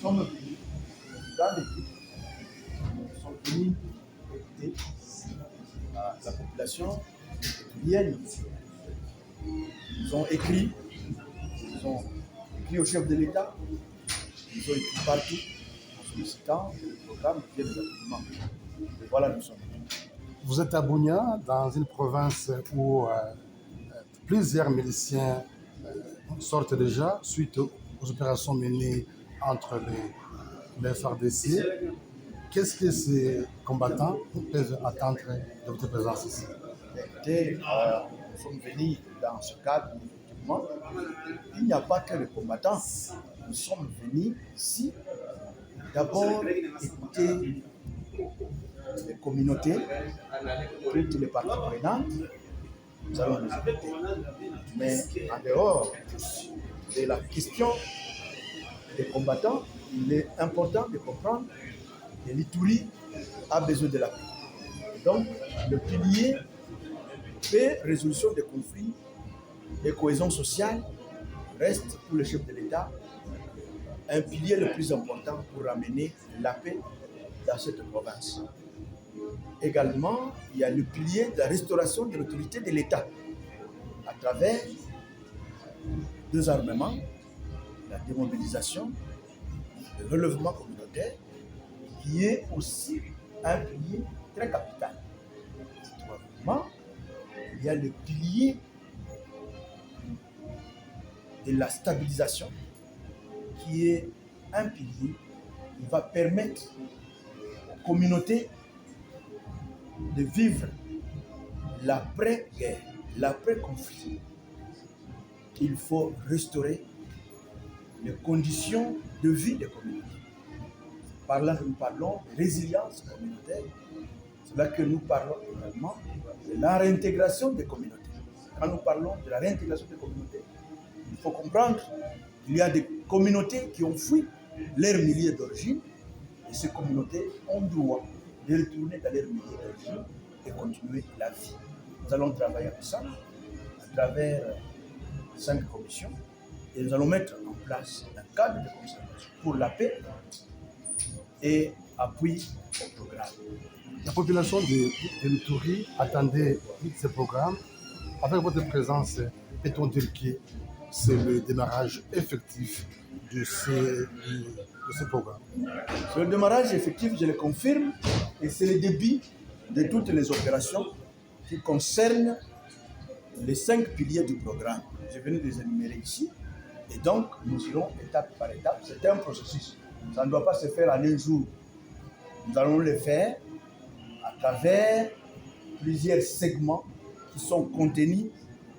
sommes venus dans l'équipe, nous sommes venus écouter la population étudienne. Ils ont écrit au chef de l'État, ils ont écrit partout en sollicitant le programme qui est des accompagnements. Et voilà, nous sommes venus. Vous êtes à Bunia, dans une province où plusieurs miliciens sortent déjà suite aux opérations menées entre les FARDC. Qu'est-ce que ces combattants peuvent attendre de votre présence ici? Écoutez, nous sommes venus dans ce cadre, effectivement. Il n'y a pas que les combattants. Nous sommes venus ici d'abord écouter les communautés, toutes les parties prenantes. Nous allons les écouter. Mais en dehors de la question des combattants, il est important de comprendre que l'Ituri a besoin de la paix. Donc, le pilier paix, résolution des conflits et cohésion sociale reste pour le chef de l'État un pilier le plus important pour ramener la paix dans cette province. Également, il y a le pilier de la restauration de l'autorité de l'État à travers deux armements, la démobilisation, le relèvement communautaire, qui est aussi un pilier très capital. Troisièmement, il y a le pilier de la stabilisation, qui est un pilier qui va permettre aux communautés de vivre l'après-guerre, l'après-conflit. Il faut restaurer les conditions de vie des communautés. Par là, nous parlons de résilience communautaire. C'est là que nous parlons également de la réintégration des communautés. Quand nous parlons de la réintégration des communautés, il faut comprendre qu'il y a des communautés qui ont fui leur milieu d'origine et ces communautés ont droit de retourner dans leur milieu d'origine et continuer la vie. Nous allons travailler ensemble à travers 5 commissions et nous allons mettre en place un cadre de concertation pour la paix et appui au programme. La population de l'Ituri attendait ce programme. Avec votre présence, peut-on dire que c'est le démarrage effectif de ce programme? C'est le démarrage effectif, je le confirme, et c'est le début de toutes les opérations qui concernent les 5 piliers du programme. Je viens de les énumérer ici, et donc nous irons étape par étape. C'est un processus. Ça ne doit pas se faire en un jour. Nous allons le faire à travers plusieurs segments qui sont contenus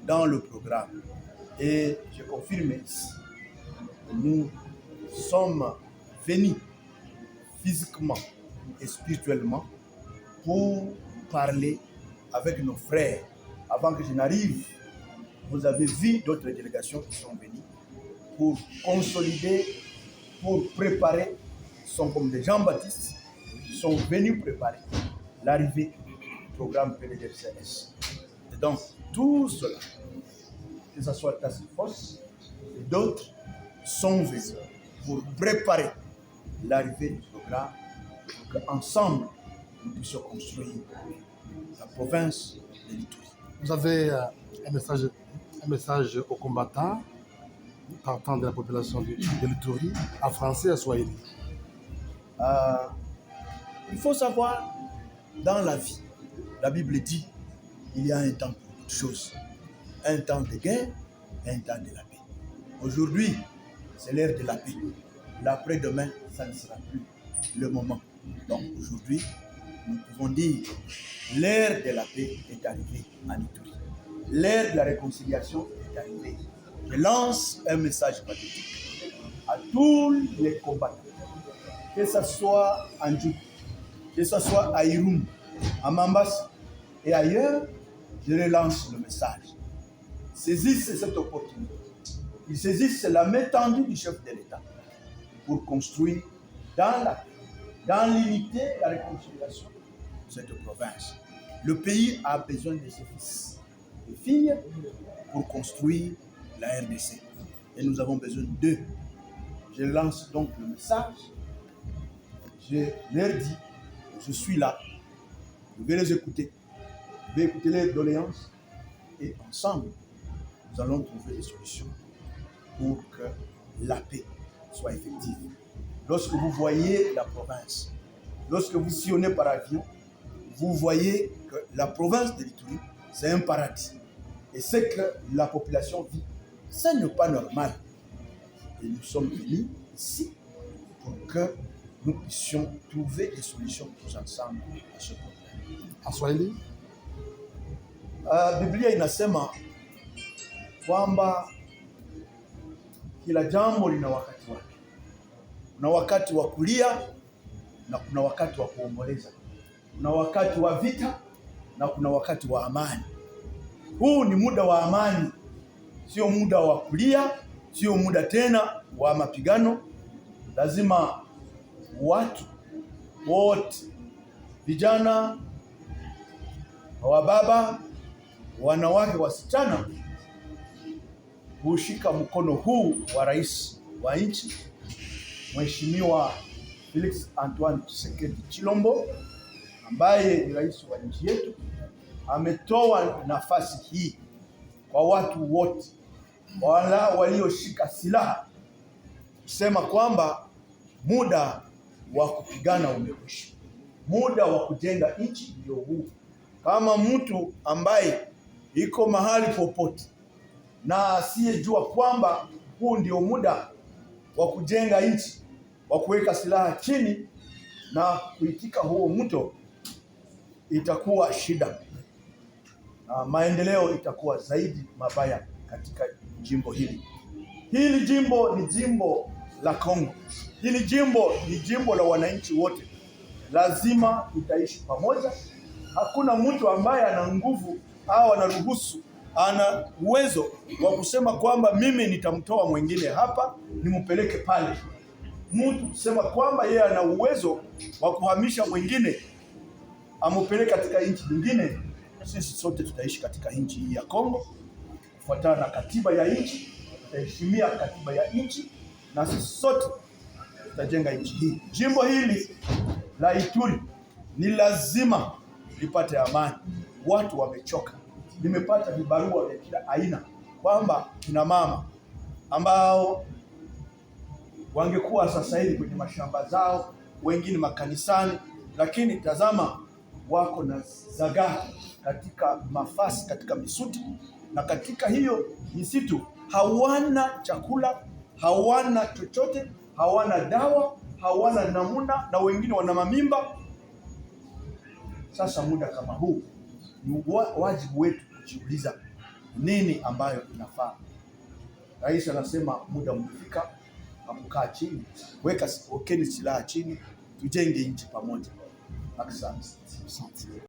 dans le programme. Et je confirme ici que nous sommes venus physiquement et spirituellement pour parler avec nos frères. Avant que je n'arrive, vous avez vu d'autres délégations qui sont venues pour consolider, pour préparer, sont comme des Jean-Baptiste, qui sont venus préparer l'arrivée du programme PDDFCS. Et donc, tout cela, que ce soit Task Force et d'autres, sont venus pour préparer l'arrivée du programme, pour qu'ensemble, nous puissions construire la province de l'Ituri. Vous avez un message aux combattants partant de la population de l'Ituri, en français et en swahili. Il faut savoir, dans la vie, la Bible dit, il y a un temps pour toutes choses. Un temps de guerre et un temps de la paix. Aujourd'hui, c'est l'ère de la paix. L'après-demain, ça ne sera plus le moment. Donc aujourd'hui, nous pouvons dire l'ère de la paix est arrivée en Ituri. L'ère de la réconciliation est arrivée. Je lance un message pathétique à tous les combattants, que ce soit en Djouk, que ce soit à Irum, à Mambas et ailleurs, je relance le message. Saisissez cette opportunité. Ils saisissent la main tendue du chef de l'État pour construire dans la paix, dans l'unité, la réconciliation de cette province. Le pays a besoin de ses fils et filles pour construire la RDC. Et nous avons besoin d'eux. Je lance donc le message. Je leur dis, je suis là. Je vais les écouter. Je vais écouter les doléances. Et ensemble, nous allons trouver des solutions pour que la paix soit effective. Lorsque vous voyez la province, lorsque vous sillonnez par avion, vous voyez que la province de l'Ituri, c'est un paradis. Et ce que la population vit, ce n'est pas normal. Et nous sommes venus ici pour que nous puissions trouver des solutions tous ensemble à ce problème. En Swahili? Biblia inasema kwamba kila jambo lina wakati wake. Kuna wakati wa kulia na kuna wakati wa kuomboleza. Kuna wakati wa vita na kuna wakati wa amani. Huu ni muda wa amani, sio muda wa kulia, sio muda tena wa mapigano. Lazima watu wote, vijana, wababa, wanawake, wasichana, kushika mkono huu wa rais wa nchi Mheshimiwa Felix Antoine Tshisekedi Tshilombo, ambaye ni rais wa nchi yetu. Ametoa nafasi hii kwa watu wote wala walioshika silaha, kusema kwamba muda wa kupigana umekwisha, muda wa kujenga nchi ndio huu. Kama mtu ambaye iko mahali popote na asiyejua kwamba huu ndio muda wa kujenga nchi, wa kuweka silaha chini na kuitika huo mto, itakuwa shida na maendeleo itakuwa zaidi mabaya katika jimbo hili. Hili jimbo ni jimbo la Kongo. Hili jimbo ni jimbo la wananchi wote. Lazima tutaishi pamoja. Hakuna mtu ambaye ana nguvu au anaruhusu, ana uwezo wa kusema kwamba mimi nitamtoa mwingine hapa nimpeleke pale. Mtu kusema kwamba yeye ana uwezo wa kuhamisha mwingine amupeleke katika nchi nyingine. Sisi sote tutaishi katika nchi hii ya Kongo kufuatana na katiba ya nchi, tutaheshimia katiba ya nchi na sisi sote tutajenga nchi hii. Jimbo hili la Ituri ni lazima lipate amani. Watu wamechoka. Nimepata vibarua vya kila aina kwamba kina mama ambao wangekuwa sasa hivi kwenye mashamba zao, wengine makanisani, lakini tazama wako na zagaa katika mafasi, katika misuti, na katika hiyo misitu hawana chakula, hawana chochote, hawana dawa, hawana namuna, na wengine wana mamimba. Sasa muda kama huu ni wajibu wetu kujiuliza nini ambayo inafaa. Rais anasema muda umefika wa kukaa chini, wekeni silaha chini, tujenge nchi pamoja. Asante.